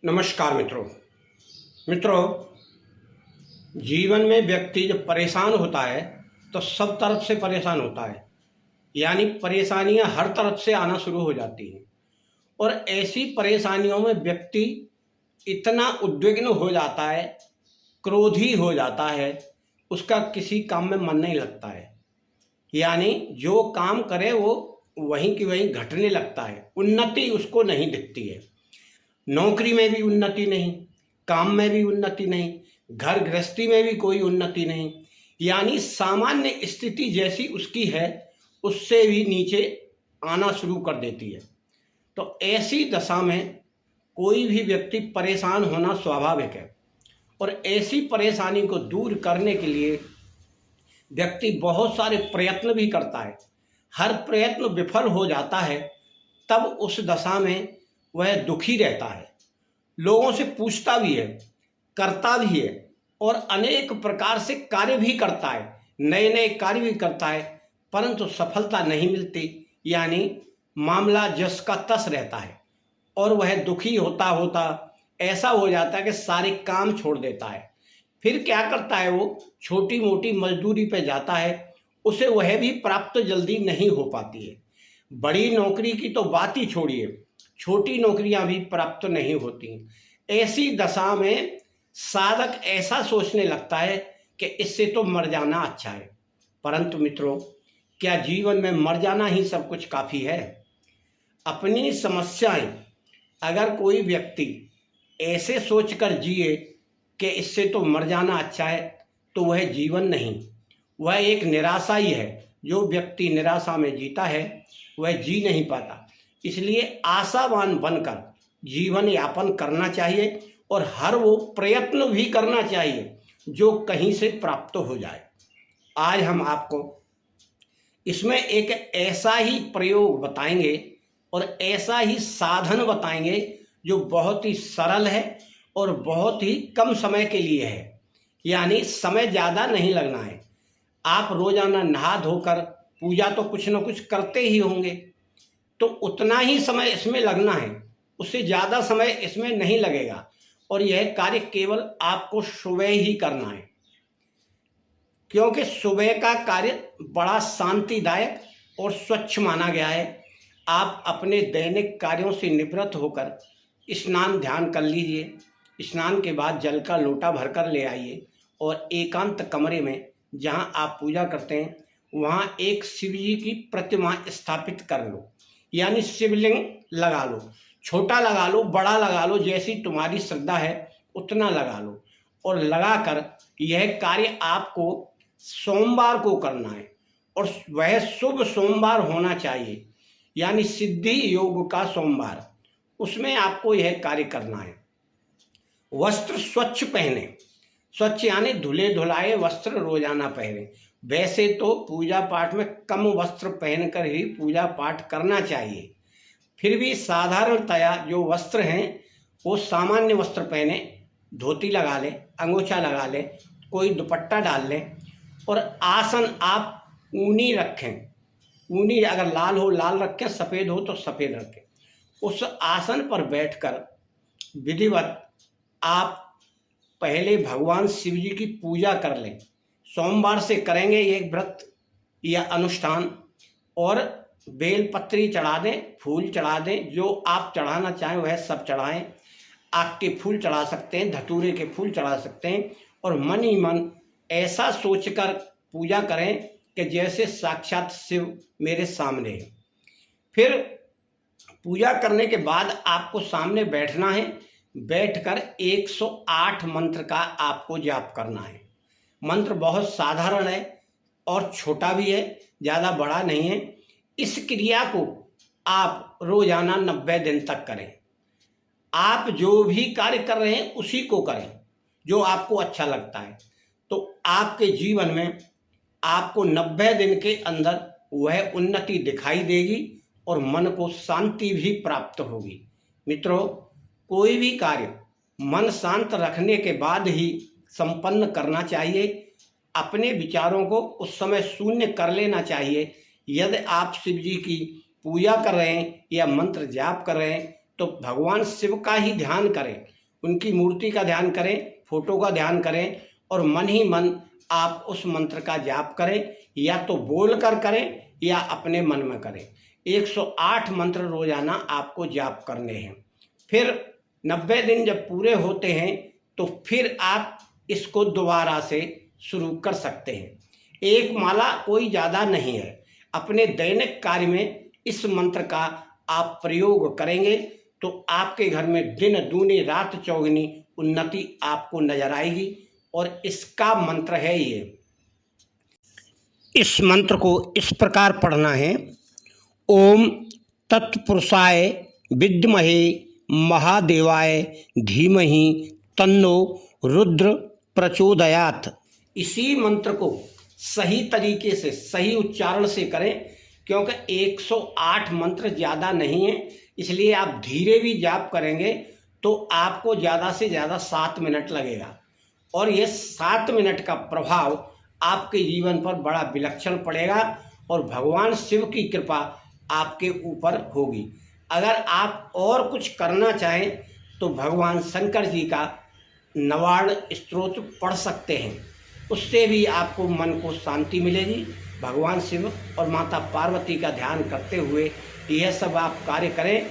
नमस्कार मित्रों, जीवन में व्यक्ति जब परेशान होता है तो सब तरफ से परेशान होता है। यानी परेशानियां हर तरफ से आना शुरू हो जाती हैं और ऐसी परेशानियों में व्यक्ति इतना उद्विग्न हो जाता है, क्रोधी हो जाता है, उसका किसी काम में मन नहीं लगता है। यानी जो काम करे वो वहीं की वहीं घटने लगता है, उन्नति उसको नहीं दिखती है। नौकरी में भी उन्नति नहीं, काम में भी उन्नति नहीं, घर गृहस्थी में भी कोई उन्नति नहीं। यानी सामान्य स्थिति जैसी उसकी है उससे भी नीचे आना शुरू कर देती है। तो ऐसी दशा में कोई भी व्यक्ति परेशान होना स्वाभाविक है और ऐसी परेशानी को दूर करने के लिए व्यक्ति बहुत सारे प्रयत्न भी करता है। हर प्रयत्न विफल हो जाता है, तब उस दशा में वह दुखी रहता है, लोगों से पूछता भी है, करता भी है और अनेक प्रकार से कार्य भी करता है, नए नए कार्य भी करता है, परंतु सफलता नहीं मिलती। यानी मामला जस का तस रहता है और वह दुखी होता होता ऐसा हो जाता है कि सारे काम छोड़ देता है। फिर क्या करता है, वो छोटी मोटी मजदूरी पे जाता है, उसे वह भी प्राप्त जल्दी नहीं हो पाती है। बड़ी नौकरी की तो बात ही छोड़िए, छोटी नौकरियां भी प्राप्त नहीं होती। ऐसी दशा में साधक ऐसा सोचने लगता है कि इससे तो मर जाना अच्छा है। परंतु मित्रों, क्या जीवन में मर जाना ही सब कुछ काफ़ी है? अपनी समस्याएं अगर कोई व्यक्ति ऐसे सोचकर जिए कि इससे तो मर जाना अच्छा है, तो वह जीवन नहीं, वह एक निराशा ही है। जो व्यक्ति निराशा में जीता है वह जी नहीं पाता। इसलिए आशावान बनकर जीवन यापन करना चाहिए और हर वो प्रयत्न भी करना चाहिए जो कहीं से प्राप्त हो जाए। आज हम आपको इसमें एक ऐसा ही प्रयोग बताएंगे और ऐसा ही साधन बताएंगे जो बहुत ही सरल है और बहुत ही कम समय के लिए है। यानी समय ज़्यादा नहीं लगना है। आप रोजाना नहा धोकर पूजा तो कुछ न कुछ करते ही होंगे, तो उतना ही समय इसमें लगना है, उससे ज़्यादा समय इसमें नहीं लगेगा। और यह कार्य केवल आपको सुबह ही करना है, क्योंकि सुबह का कार्य बड़ा शांतिदायक और स्वच्छ माना गया है। आप अपने दैनिक कार्यों से निवृत्त होकर स्नान ध्यान कर लीजिए। स्नान के बाद जल का लोटा भरकर ले आइए और एकांत कमरे में जहाँ आप पूजा करते हैं वहाँ एक शिव जी की प्रतिमा स्थापित कर लो। यानी शिवलिंग लगा लो, छोटा लगा लो, बड़ा लगा लो, जैसी तुम्हारी श्रद्धा है उतना लगा लो। और लगाकर यह कार्य आपको सोमवार को करना है और वह शुभ सोमवार होना चाहिए, यानी सिद्धि योग का सोमवार। उसमें आपको यह कार्य करना है। वस्त्र स्वच्छ पहने, स्वच्छ यानी धुले धुलाए वस्त्र रोजाना पहने। वैसे तो पूजा पाठ में कम वस्त्र पहनकर ही पूजा पाठ करना चाहिए, फिर भी साधारणतया जो वस्त्र हैं वो सामान्य वस्त्र पहने, धोती लगा ले, अंगोछा लगा ले, कोई दुपट्टा डाल ले और आसन आप ऊनी रखें। ऊनी अगर लाल हो लाल रखें, सफ़ेद हो तो सफ़ेद रखें। उस आसन पर बैठकर विधिवत आप पहले भगवान शिव जी की पूजा कर लें। सोमवार से करेंगे ये व्रत या अनुष्ठान, और बेलपत्री चढ़ा दें, फूल चढ़ा दें, जो आप चढ़ाना चाहें वह सब चढ़ाएं। आक के फूल चढ़ा सकते हैं, धतूरे के फूल चढ़ा सकते हैं और मन ही मन ऐसा सोचकर पूजा करें कि जैसे साक्षात शिव मेरे सामने है। फिर पूजा करने के बाद आपको सामने बैठना है। बैठकर 108 मंत्र का आपको जाप करना है। मंत्र बहुत साधारण है और छोटा भी है, ज़्यादा बड़ा नहीं है। इस क्रिया को आप रोजाना 90 दिन तक करें। आप जो भी कार्य कर रहे हैं उसी को करें जो आपको अच्छा लगता है, तो आपके जीवन में आपको 90 दिन के अंदर वह उन्नति दिखाई देगी और मन को शांति भी प्राप्त होगी। मित्रों, कोई भी कार्य मन शांत रखने के बाद ही संपन्न करना चाहिए। अपने विचारों को उस समय शून्य कर लेना चाहिए। यदि आप शिव जी की पूजा कर रहे हैं या मंत्र जाप कर रहे हैं तो तो भगवान शिव का ही ध्यान करें, उनकी मूर्ति का ध्यान करें, फोटो का ध्यान करें और मन ही मन आप उस मंत्र का जाप करें, या तो बोल कर करें या अपने मन में करें। 108 मंत्र रोजाना आपको जाप करने हैं। फिर 90 दिन जब पूरे होते हैं तो फिर आप इसको दोबारा से शुरू कर सकते हैं। एक माला कोई ज़्यादा नहीं है। अपने दैनिक कार्य में इस मंत्र का आप प्रयोग करेंगे तो आपके घर में दिन दूनी रात चौगुनी उन्नति आपको नजर आएगी। और इसका मंत्र है ये, इस मंत्र को इस प्रकार पढ़ना है। ओम तत्पुरुषाय विद्महे महादेवाय धीमहि तन्नो रुद्र प्रचोदयात्। इसी मंत्र को सही तरीके से सही उच्चारण से करें, क्योंकि 108 मंत्र ज़्यादा नहीं है, इसलिए आप धीरे भी जाप करेंगे तो आपको ज़्यादा से ज़्यादा 7 मिनट लगेगा। और ये 7 मिनट का प्रभाव आपके जीवन पर बड़ा विलक्षण पड़ेगा और भगवान शिव की कृपा आपके ऊपर होगी। अगर आप और कुछ करना चाहें तो भगवान शंकर जी का नवार्ण स्तोत्र पढ़ सकते हैं, उससे भी आपको मन को शांति मिलेगी। भगवान शिव और माता पार्वती का ध्यान करते हुए यह सब आप कार्य करें